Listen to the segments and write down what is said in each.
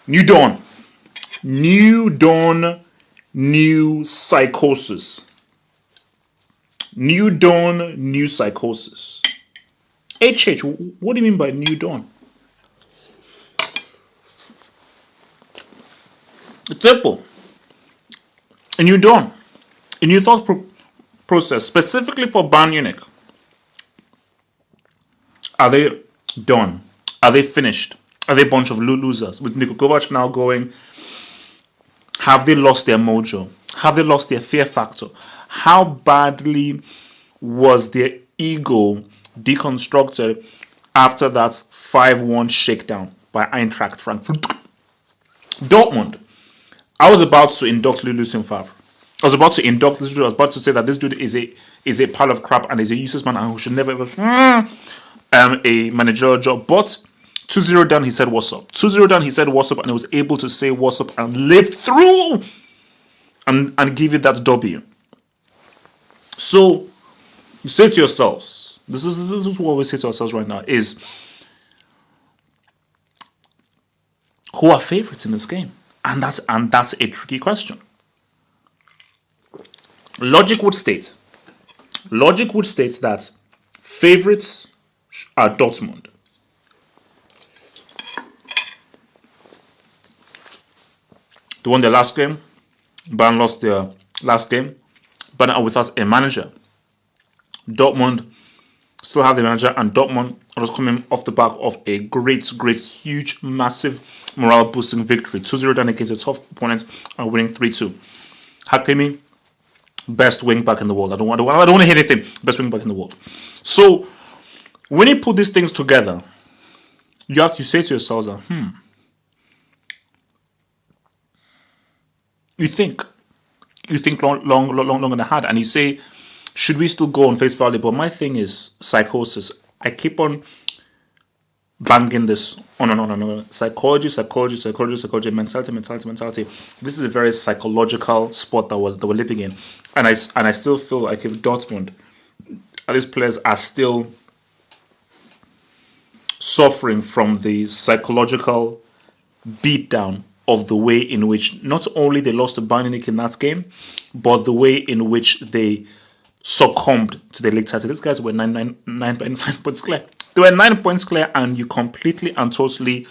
New dawn. New dawn, new psychosis. New dawn, new psychosis. HH, what do you mean by new dawn? It's simple. A new dawn. A new thought process, specifically for Bayern Munich. Are they done? Are they finished? Are they a bunch of losers? With Niko Kovac now going, have they lost their mojo? Have they lost their fear factor? How badly was their ego deconstructed after that 5-1 shakedown by Eintracht Frankfurt? Dortmund. I was about to induct Lucien Favre. I was about to induct this dude. I was about to say that this dude is a pile of crap and is a useless man and who should never ever a managerial job. But 2-0 down, he said what's up. 2-0 down, he said what's up, and he was able to say what's up and live through and give it that W. So you say to yourselves, this is what we say to ourselves right now, is who are favorites in this game? And that's a tricky question. Logic would state that favorites are Dortmund. They won their last game. Bayern lost their last game, but are without a manager. Dortmund still have the manager, and Dortmund was coming off the back of a great, huge, massive morale-boosting victory. 2-0 down against a tough opponent and winning 3-2. Hakimi, best wing back in the world. I don't want to hear anything. Best wing back in the world. So when you put these things together, you have to say to yourselves that, You think long and hard, and you say, should we still go on face value? But my thing is psychosis. I keep on banging this on and on and on. Psychology, mentality. This is a very psychological sport that we're living in, and I still feel like if Dortmund and these players are still suffering from the psychological beatdown of the way in which not only they lost to Bayern Munich in that game, but the way in which they succumbed to the league title. These guys were 9 points clear. They were 9 points clear, and you completely and totally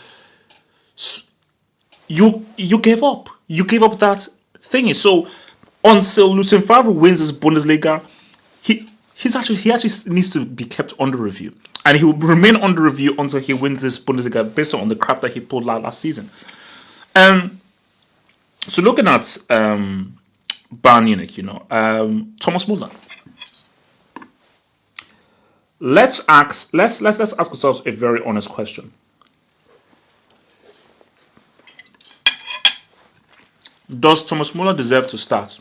you gave up. You gave up that thingy. So until Lucien Favre wins his Bundesliga, he actually needs to be kept under review, and he will remain under review until he wins this Bundesliga based on the crap that he pulled last season. So looking at Bayern Munich, Thomas Müller. Let's ask ourselves a very honest question. Does Thomas Müller deserve to start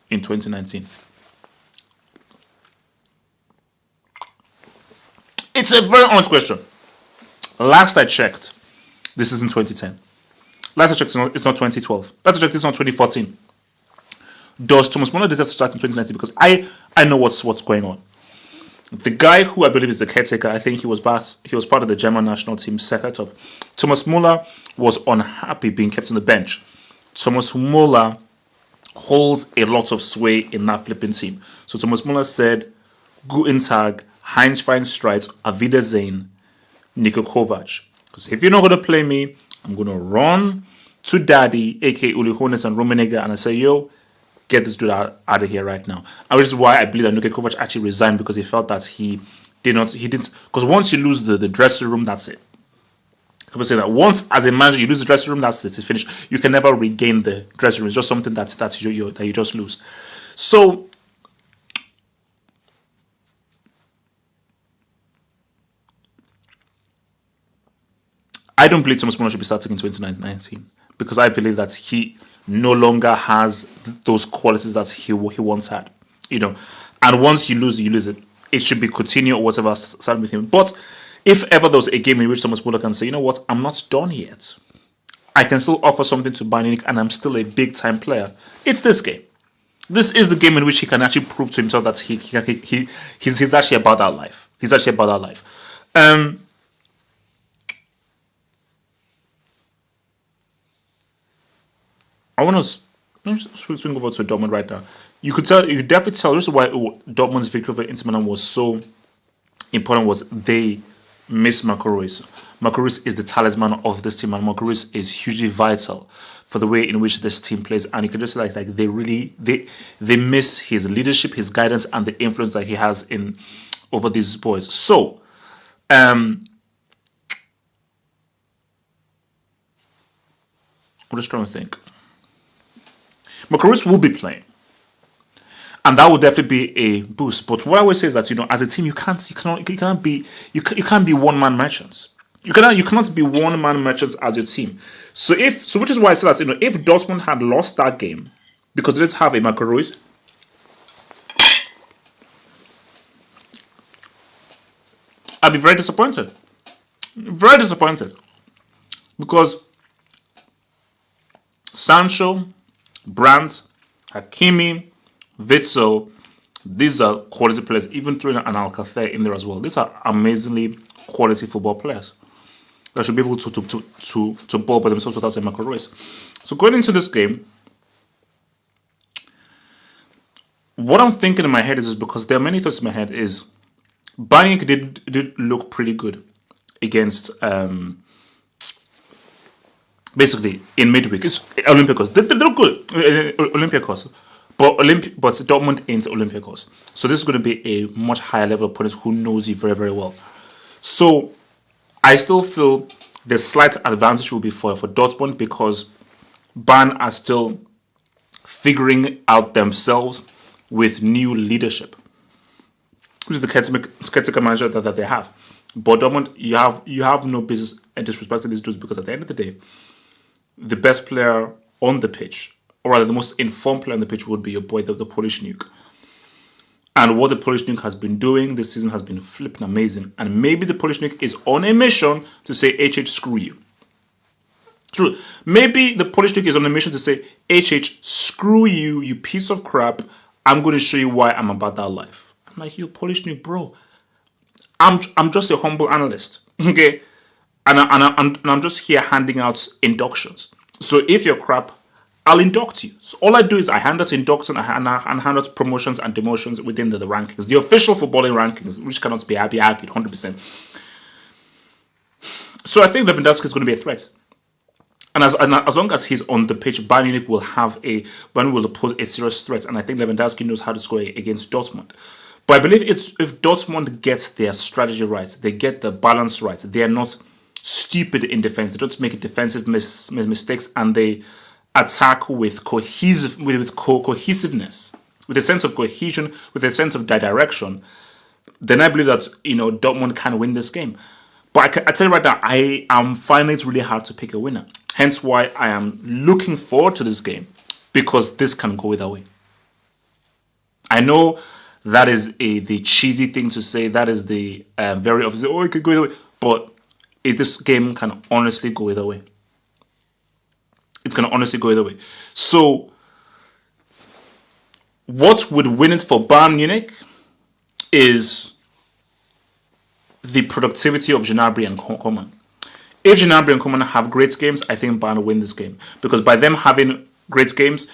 in 2019? It's a very honest question. Last I checked, this is in 2010. Last I checked, it's not 2012. Last I checked, it's not 2014. Does Thomas Müller deserve to start in 2019? Because I know what's going on. The guy who I believe is the caretaker, I think he was part of the German national team setup. Thomas Müller was unhappy being kept on the bench. Thomas Müller holds a lot of sway in that flipping team. So Thomas Müller said, Guten Tag, Heinz Feinstreit, Auf Wiedersehen, Niko Kovac. Because if you're not going to play me, I'm going to run to Daddy, aka Uli Hoeneß and Rummenigge, and I say, yo, get this dude out of here right now. And which is why I believe that Niko Kovac actually resigned, because he felt that he didn't, because once you lose the dressing room, that's it. People say that once as a manager you lose the dressing room, that's it, it's finished. You can never regain the dressing room. It's just something that you just lose. So I don't believe Thomas Müller should be starting in 2019, because I believe that he no longer has those qualities that he once had. And once you lose it. It should be Coutinho or whatever started with him. But if ever there was a game in which Thomas Müller can say, you know what, I'm not done yet. I can still offer something to Bayern Munich, and I'm still a big time player. It's this game. This is the game in which he can actually prove to himself that he's actually about that life. He's actually about that life. I want to let me swing over to Dortmund right now. You could definitely tell. This is why Dortmund's victory over Inter Milan was so important. Was they missed Marco Reus. Marco Reus is the talisman of this team, and Marco Reus is hugely vital for the way in which this team plays. And you can just see like they miss his leadership, his guidance, and the influence that he has in over these boys. So, I'm just trying to think. Marco Reus will be playing, and that will definitely be a boost. But what I would say is that as a team, you cannot be one man merchants. You cannot be one man merchants as your team. So which is why I say that if Dortmund had lost that game because they didn't have a Marco Reus, I'd be very disappointed. Very disappointed, because Sancho, Brandt, Hakimi, Witzel, these are quality players. Even throwing an Alcacer in there as well. These are amazingly quality football players that should be able to ball by themselves without a Marco Reus. So going into this game, what I'm thinking in my head is because there are many thoughts in my head is Bayern did look pretty good against basically in midweek. It's Olympiacos. They look good. Olympiacos. But Dortmund ain't Olympiacos. So this is going to be a much higher level opponent who knows you very, very well. So I still feel the slight advantage will be for Dortmund because Bayern are still figuring out themselves with new leadership, which is the caretaker manager that they have. But Dortmund, you have no business disrespecting these dudes because at the end of the day, the best player on the pitch, or rather the most informed player on the pitch, would be your boy, the Polish nuke. And what the Polish nuke has been doing this season has been flipping amazing. And maybe the Polish nuke is on a mission to say, HH, screw you. True. Maybe the Polish nuke is on a mission to say, HH, screw you, you piece of crap. I'm going to show you why I'm about that life. I'm like, you Polish nuke, bro. I'm just a humble analyst, okay? And I'm just here handing out inductions. So if you're crap, I'll induct you. So all I do is I hand out inductions and hand out promotions and demotions within the rankings, the official footballing rankings, which cannot be argued 100%. So I think Lewandowski is going to be a threat. And as long as he's on the pitch, Bayern Munich will pose a serious threat. And I think Lewandowski knows how to score against Dortmund. But I believe if Dortmund gets their strategy right, they get the balance right, they are not stupid in defense, they don't make defensive mistakes, and they attack with cohesiveness, with a sense of cohesion, with a sense of direction, then I believe that Dortmund can win this game. But I tell you right now, I am finding it really hard to pick a winner. Hence why I am looking forward to this game, because this can go either way. I know that is the cheesy thing to say. That is the very obvious. Oh, it could go either way. But this game can honestly go either way. It's going to honestly go either way. So, what would win it for Bayern Munich is the productivity of Gnabry and Coman. If Gnabry and Coman have great games, I think Bayern will win this game. Because by them having great games,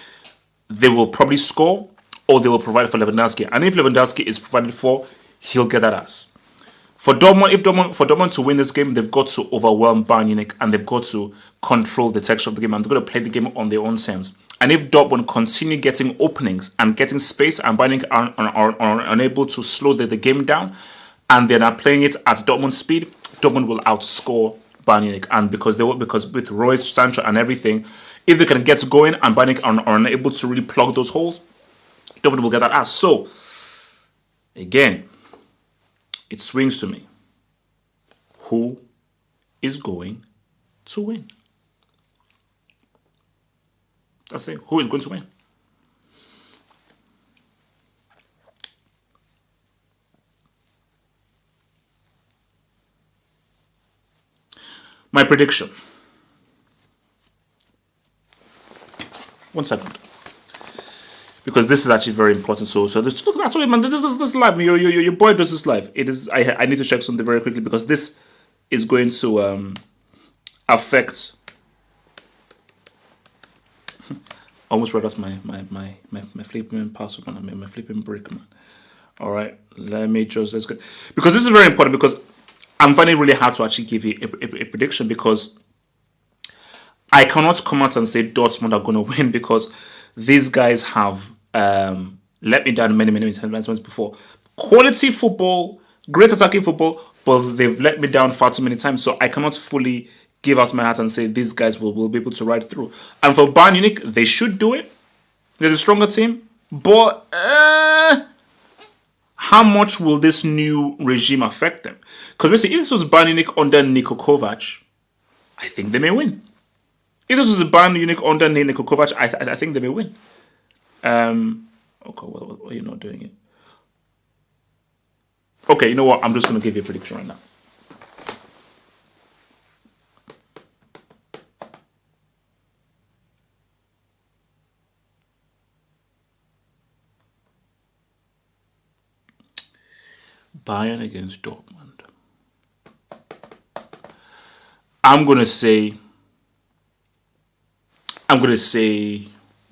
they will probably score, or they will provide for Lewandowski. And if Lewandowski is provided for, he'll get that ass. For Dortmund to win this game, they've got to overwhelm Bayern Munich, and they've got to control the texture of the game, and they're going to play the game on their own terms. And if Dortmund continue getting openings and getting space, and Bayern Munich are unable to slow the game down, and they're not playing it at Dortmund speed, Dortmund will outscore Bayern Munich. And because with Reus, Sancho, and everything, if they can get going and Bayern Munich are unable to really plug those holes, Dortmund will get that ass. So, again, it swings to me. Who is going to win? That's it. Who is going to win? My prediction. 1 second. Because this is actually very important. So this actually, man, this live. Your boy does this live. It is. I need to check something very quickly because this is going to affect. Almost read us my flipping password, man. My flipping break, man. All right, let's go, because this is very important, because I'm finding it really hard to actually give you a prediction, because I cannot come out and say Dortmund are going to win, because these guys have let me down many times before. Quality football, great attacking football, but they've let me down far too many times. So I cannot fully give out my heart and say these guys will be able to ride through. And for Bayern Munich, they should do it. They're the stronger team. But how much will this new regime affect them? Because basically, if this was Bayern Munich under Niko Kovac, I think they may win. If this was Bayern Munich under Niko Kovac, I think they may win. Okay, what are you not doing it? Okay, you know what? I'm just going to give you a prediction right now. Bayern against Dortmund. I'm going to say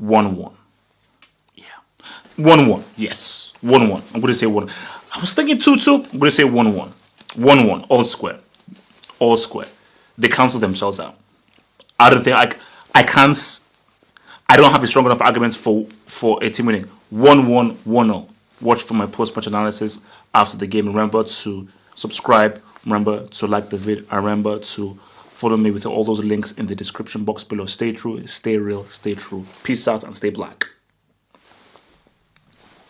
1-1. Yeah. 1-1. Yes. 1-1. I'm going to say 1. I was thinking 2-2. I'm going to say 1-1. 1-1. All square. All square. They cancel themselves out. I don't think I can't. I don't have a strong enough arguments for a team winning. 1-1, 1-0. Watch for my post-match analysis after the game. Remember to subscribe. Remember to like the video. Remember to follow me with all those links in the description box below. Stay true, stay real, stay true. Peace out and stay black.